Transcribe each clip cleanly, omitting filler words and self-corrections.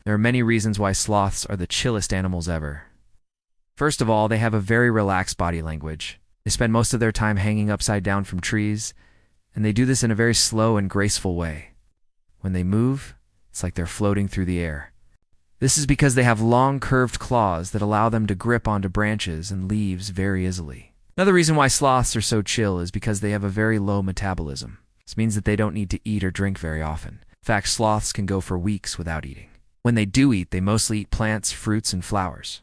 There are many reasons why sloths are the chillest animals ever. First of all, they have a very relaxed body language. They spend most of their time hanging upside down from trees, and they do this in a very slow and graceful way. When they move, it's like they're floating through the air. This is because they have long, curved claws that allow them to grip onto branches and leaves very easily. Another reason why sloths are so chill is because they have a very low metabolism. This means that they don't need to eat or drink very often. In fact, sloths can go for weeks without eating. When they do eat, they mostly eat plants, fruits, and flowers.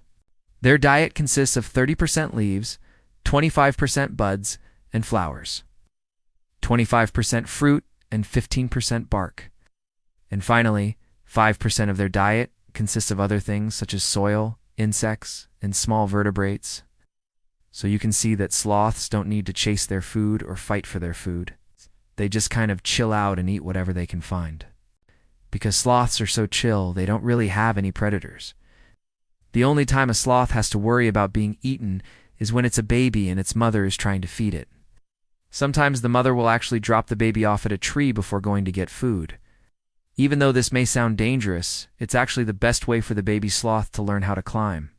Their diet consists of 30% leaves, 25% buds and flowers, 25% fruit, and 15% bark. And finally, 5% of their diet consists of other things such as soil, insects, and small vertebrates. So you can see that sloths don't need to chase their food or fight for their food. They just kind of chill out and eat whatever they can find. Because sloths are so chill, they don't really have any predators. The only time a sloth has to worry about being eaten is when it's a baby and its mother is trying to feed it. Sometimes the mother will actually drop the baby off at a tree before going to get food. Even though this may sound dangerous, it's actually the best way for the baby sloth to learn how to climb.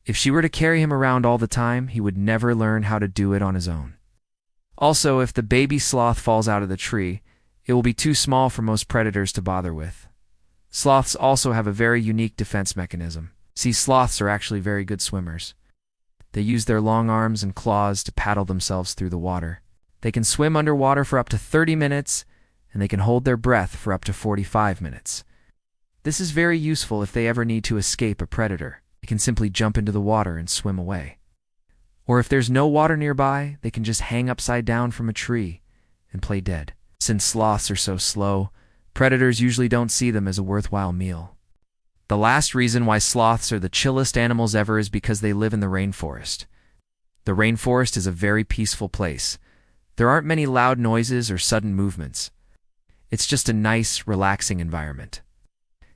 If she were to carry him around all the time, he would never learn how to do it on his own. Also, if the baby sloth falls out of the tree, it will be too small for most predators to bother with. Sloths also have a very unique defense mechanism. See, sloths are actually very good swimmers. They use their long arms and claws to paddle themselves through the water. They can swim underwater for up to 30 minutes, and they can hold their breath for up to 45 minutes. This is very useful if they ever need to escape a predator. They can simply jump into the water and swim away. Or if there's no water nearby, they can just hang upside down from a tree and play dead. Since sloths are so slow, predators usually don't see them as a worthwhile meal. The last reason why sloths are the chillest animals ever is because they live in the rainforest. The rainforest is a very peaceful place. There aren't many loud noises or sudden movements. It's just a nice, relaxing environment.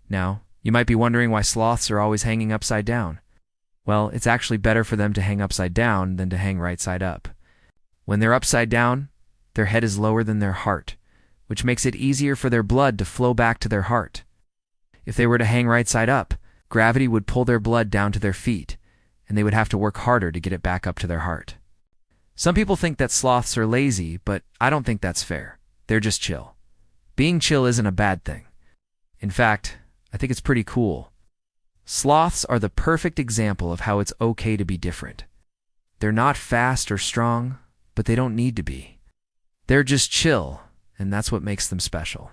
Now, you might be wondering why sloths are always hanging upside down. Well, it's actually better for them to hang upside down than to hang right side up. When they're upside down, their head is lower than their heart, which makes it easier for their blood to flow back to their heart. If they were to hang right side up, gravity would pull their blood down to their feet, and they would have to work harder to get it back up to their heart. Some people think that sloths are lazy, but I don't think that's fair. They're just chill. Being chill isn't a bad thing. In fact, I think it's pretty cool. Sloths are the perfect example of how it's okay to be different. They're not fast or strong, but they don't need to be. They're just chill, and that's what makes them special.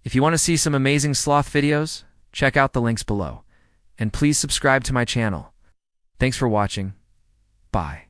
If you want to see some amazing sloth videos, check out the links below. And please subscribe to my channel. Thanks for watching. Bye.